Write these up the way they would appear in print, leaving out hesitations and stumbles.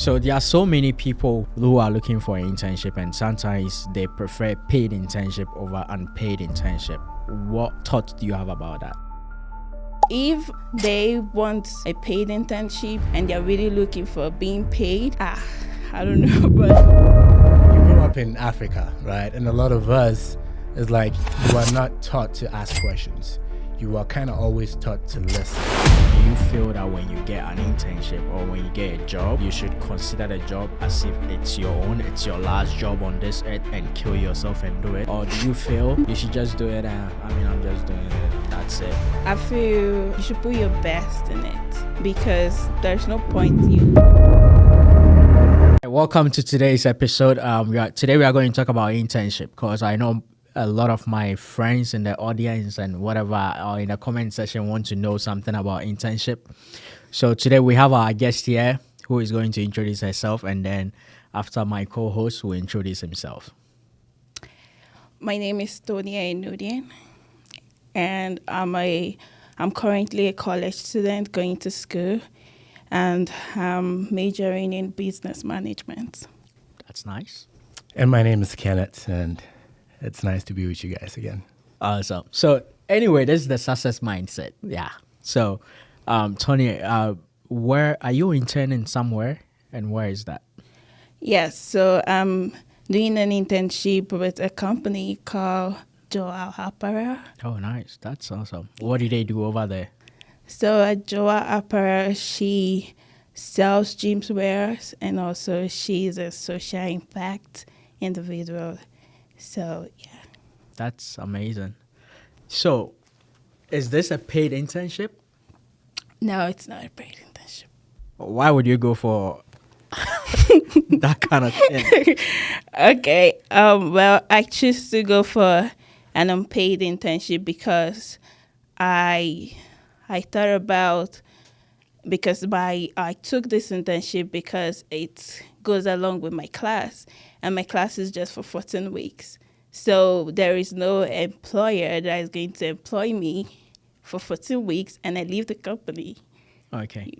So there are so many people who are looking for an internship, and sometimes they prefer paid internship over unpaid internship. What thoughts do you have about that? If they want a paid internship and they're really looking for being paid, I don't know, but You grew up in Africa, right? And a lot of us is like you are not taught to ask questions. You are kind of always taught to listen. Do you feel that when you get an internship or when you get a job, you should consider the job as if it's your own, it's your last job on this earth, and kill yourself and do it? Or do you feel you should just do it and I'm just doing it, that's it? I feel you should put your best in it because there's no point you. Welcome to today's episode. Today we are going to talk about internship because I know a lot of my friends in the audience and whatever or in the comment section want to know something about internship. So today we have our guest here who is going to introduce herself, and then after my co-host will introduce himself. My name is Tonia Enudian, and I'm currently a college student going to school, and I'm majoring in business management. That's nice. And my name is Kenneth, and it's nice to be with you guys again. Awesome. So anyway, this is the success mindset. Yeah. So, Tony, where are you interning somewhere, and where is that? Yes, so I'm doing an internship with a company called Joa Apparel. Oh, nice. That's awesome. What do they do over there? So at Joa Apparel, she sells gym wears, and also she's a social impact individual. So, yeah. That's amazing. So, is this a paid internship? No, it's not a paid internship. Why would you go for that kind of thing? Okay. Well, I choose to go for an unpaid internship because I thought about I took this internship because it goes along with my class, and my class is just for 14 weeks. So there is no employer that is going to employ me for 14 weeks and I leave the company. Okay.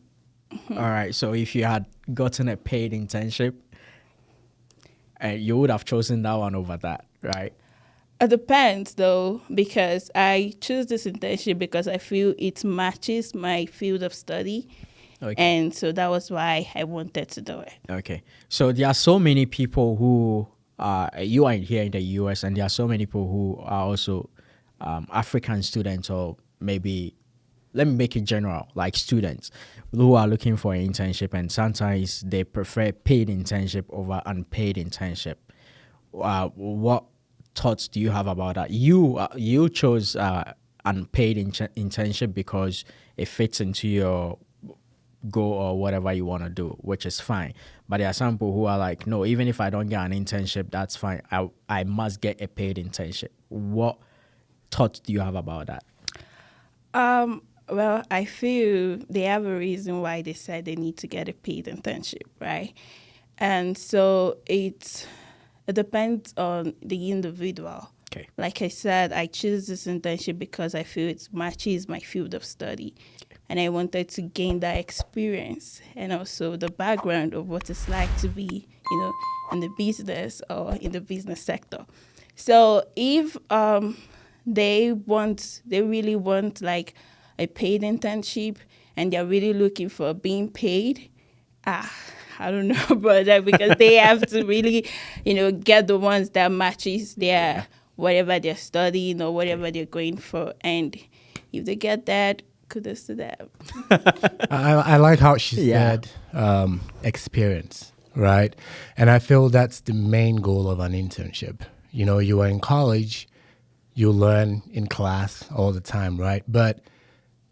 All right. So if you had gotten a paid internship, you would have chosen that one over that, right? It depends, though, because I choose this internship because I feel it matches my field of study. Okay. And so that was why I wanted to do it. Okay. So there are so many people who you are here in the US, and there are so many people who are also African students, or maybe, let me make it general, like students who are looking for an internship, and sometimes they prefer paid internship over unpaid internship. What thoughts do you have about that? You chose unpaid internship because it fits into your goal or whatever you want to do, which is fine. But there are some people who are like, no, even if I don't get an internship, that's fine. I must get a paid internship. What thoughts do you have about that? Well, I feel they have a reason why they said they need to get a paid internship, right? And so it depends on the individual. Okay. Like I said, I choose this internship because I feel it matches my field of study. Okay. And I wanted to gain that experience and also the background of what it's like to be, in the business or in the business sector. So if they really want like a paid internship and they're really looking for being paid, I don't know about that because they have to really, get the ones that matches their whatever they're studying or whatever they're going for. And if they get that, kudos to them. I like how she said experience, right? And I feel that's the main goal of an internship. You are in college, you learn in class all the time, right? But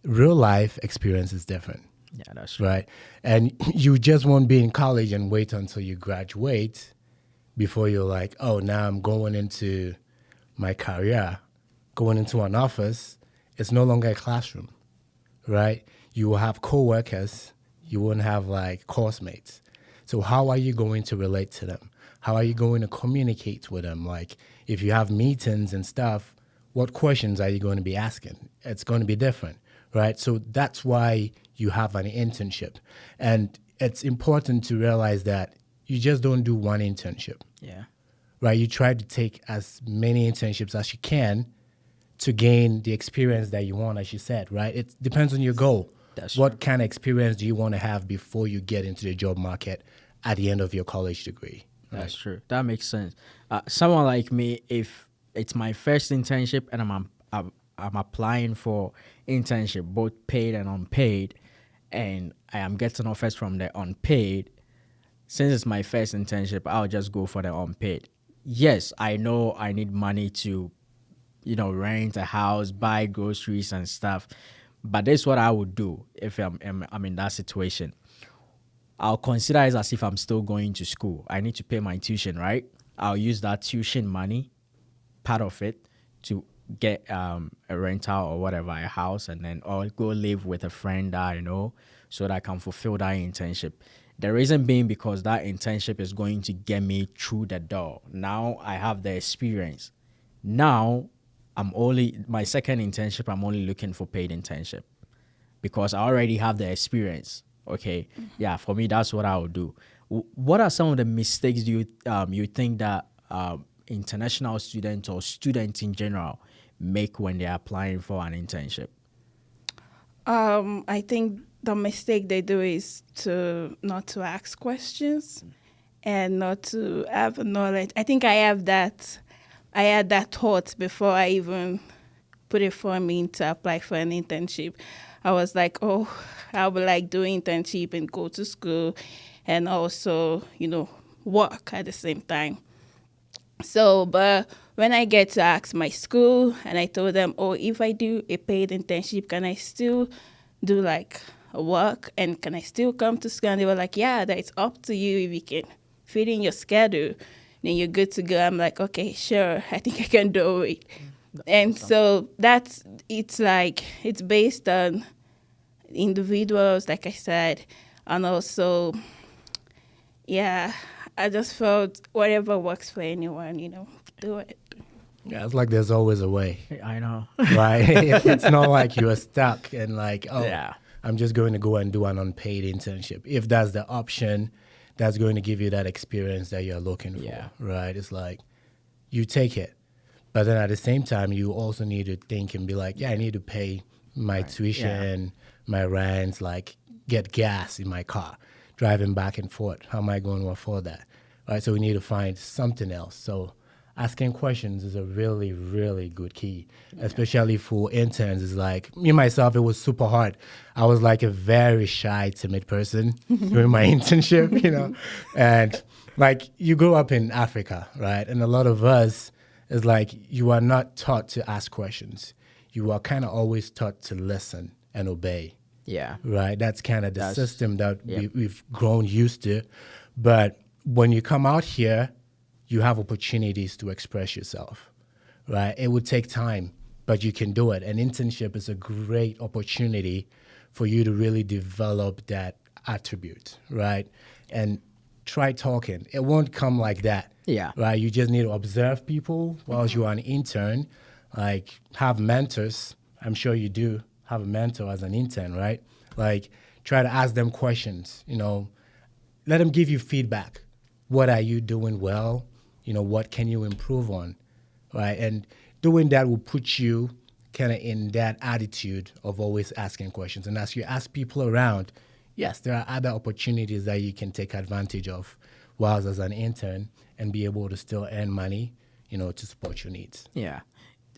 real life experience is different. Yeah, that's true. Right. And you just won't be in college and wait until you graduate before you're like, oh, now I'm going into my career, going into an office. It's no longer a classroom, right? You will have coworkers. You won't have like course mates. So how are you going to relate to them? How are you going to communicate with them? Like if you have meetings and stuff, what questions are you going to be asking? It's going to be different, right? So that's why you have an internship. And it's important to realize that you just don't do one internship, Yeah. right? You try to take as many internships as you can to gain the experience that you want, as you said, right? It depends on your goal. That's What kind of experience do you want to have before you get into the job market at the end of your college degree? That's true. That makes sense. Someone like me, if it's my first internship and I'm applying for internship, both paid and unpaid, and I am getting offers from the unpaid, since it's my first internship, I'll just go for the unpaid. Yes, I know I need money to, rent a house, buy groceries and stuff, but this is what I would do if I'm in that situation. I'll consider it as if I'm still going to school. I need to pay my tuition, right? I'll use that tuition money, part of it, to get a rental or whatever, a house, and then I'll go live with a friend that I know so that I can fulfill that internship. The reason being because that internship is going to get me through the door. Now I have the experience. Now my second internship, I'm only looking for paid internship because I already have the experience. Okay. Yeah, for me, that's what I would do. What are some of the mistakes do you think that international students or students in general make when they're applying for an internship? I think the mistake they do is not to ask questions and not to have knowledge. I think I had that thought before I even put a form in to apply for an internship. I was like, oh, I would like do internship and go to school and also, work at the same time. So, but when I get to ask my school and I told them, oh, if I do a paid internship, can I still do like work and can I still come to school? And they were like, yeah, that's up to you if you can fit in your schedule. Then you're good to go. I'm like, okay, sure, I think I can do it. And so it's based on individuals, like I said, and also, yeah, I just felt whatever works for anyone, do it. Yeah, it's like there's always a way, I know. right? It's not like you are stuck and like, oh, Yeah. I'm just going to go and do an unpaid internship. If that's the option, that's going to give you that experience that you're looking for, Yeah. right? It's like you take it. But then at the same time, you also need to think and be like, yeah, I need to pay my tuition, my rent, like get gas in my car, driving back and forth. How am I going to afford that? Right? So we need to find something else. So asking questions is a really, really good key, especially for interns. It's like me, myself, it was super hard. I was like a very shy, timid person during my internship, and like you grow up in Africa, right? And a lot of us is like you are not taught to ask questions. You are kind of always taught to listen and obey. Yeah. Right? That's kind of the system that Yep. we've grown used to. But when you come out here, you have opportunities to express yourself, right? It would take time, but you can do it. An internship is a great opportunity for you to really develop that attribute, right? And try talking. It won't come like that. Yeah. Right? You just need to observe people while you're an intern, like have mentors. I'm sure you do have a mentor as an intern, right? Like try to ask them questions, let them give you feedback. What are you doing well? What can you improve on, right? And doing that will put you kind of in that attitude of always asking questions. And as you ask people around, yes, there are other opportunities that you can take advantage of whilst as an intern and be able to still earn money, to support your needs. Yeah.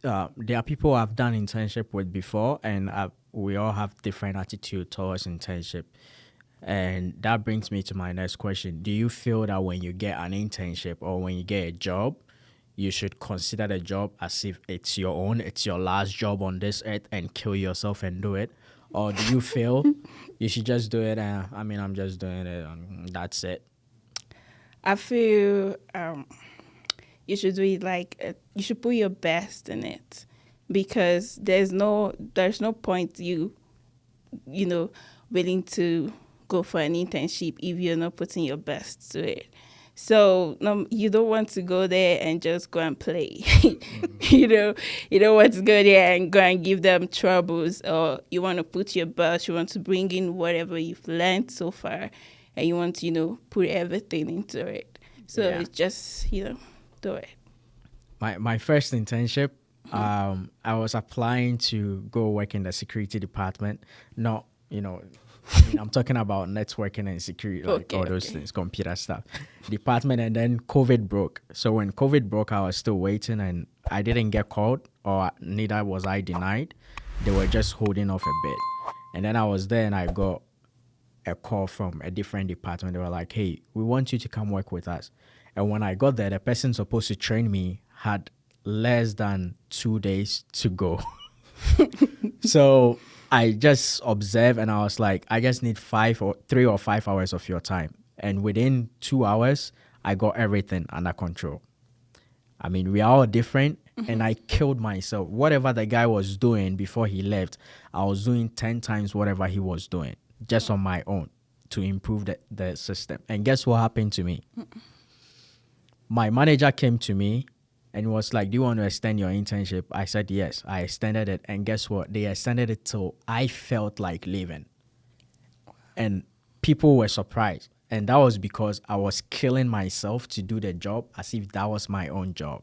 There are people I've done internship with before, and we all have different attitude towards internship. And that brings me to my next question. Do you feel that when you get an internship or when you get a job, you should consider the job as if it's your own, it's your last job on this earth and kill yourself and do it? Or do you feel you should just do it and, I'm just doing it and that's it? I feel you should do it you should put your best in it because there's no point you willing to go for an internship if you're not putting your best to it. So you don't want to go there and just go and play. You don't want to go there and go and give them troubles, or you want to put your best, you want to bring in whatever you've learned so far and you want to, put everything into it. So Yeah. it's just, do it. My first internship, I was applying to go work in the security department. Not, I'm talking about networking and security, like all those things, computer stuff, department. And then COVID broke. So when COVID broke, I was still waiting, and I didn't get called, or neither was I denied. They were just holding off a bit. And then I was there, and I got a call from a different department. They were like, "Hey, we want you to come work with us." And when I got there, the person supposed to train me had less than 2 days to go. So I just observed, and I was like, I just need 3 or 5 hours of your time. And within 2 hours, I got everything under control. I mean, we are all different, and I killed myself. Whatever the guy was doing before he left, I was doing 10 times whatever he was doing, just on my own, to improve the system. And guess what happened to me? My manager came to me and was like, "Do you want to extend your internship?" I said yes. I extended it, and guess what? They extended it till I felt like leaving. And people were surprised. And that was because I was killing myself to do the job as if that was my own job.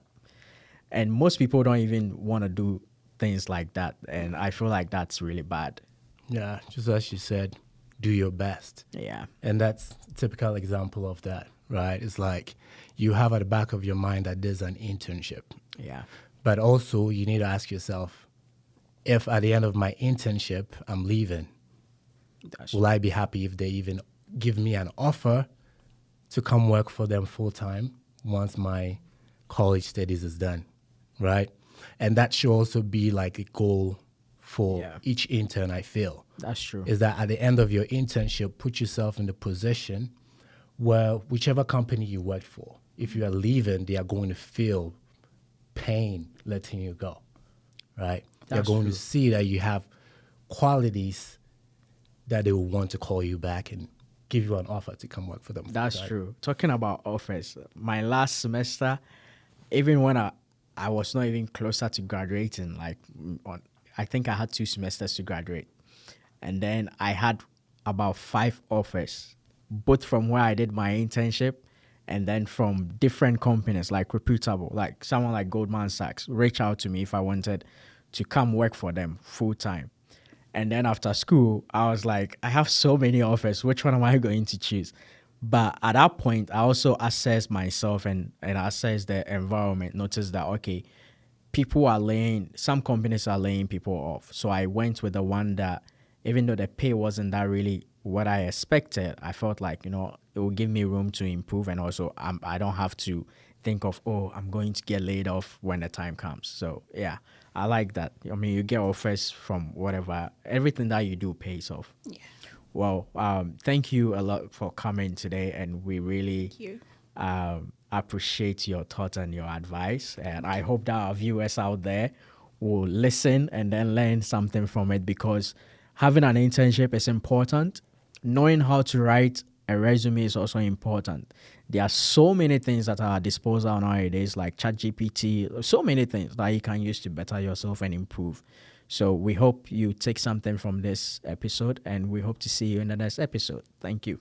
And most people don't even want to do things like that. And I feel like that's really bad. Yeah, just as you said, do your best. Yeah. And that's a typical example of that, right? It's like you have at the back of your mind that there's an internship. Yeah. But also you need to ask yourself, if at the end of my internship I'm leaving, will I be happy if they even give me an offer to come work for them full time once my college studies is done, right? And that should also be like a goal for each intern, I feel. That's true. Is that at the end of your internship, put yourself in the position where whichever company you work for, if you are leaving, they are going to feel pain letting you go, right? They're going to see that you have qualities that they will want to call you back and give you an offer to come work for them. That's true. Talking about offers, my last semester, even when I was not even closer to graduating, I think I had 2 semesters to graduate. And then I had about 5 offers, both from where I did my internship and then from different companies, like reputable, like someone like Goldman Sachs reached out to me if I wanted to come work for them full time. And then after school, I was like, I have so many offers. Which one am I going to choose? But at that point, I also assessed myself and assessed the environment, noticed that, okay, some companies are laying people off. So I went with the one that, even though the pay wasn't that really what I expected, I felt like, it will give me room to improve. And also I don't have to think of, I'm going to get laid off when the time comes. So yeah, I like that. I mean, you get offers from whatever, everything that you do pays off. Yeah. Well, thank you a lot for coming today. And we really appreciate your thoughts and your advice. And I hope that our viewers out there will listen and then learn something from it, because having an internship is important. Knowing how to write a resume is also important. There are so many things that are at disposal nowadays, like ChatGPT, so many things that you can use to better yourself and improve. So we hope you take something from this episode, and we hope to see you in the next episode. Thank you.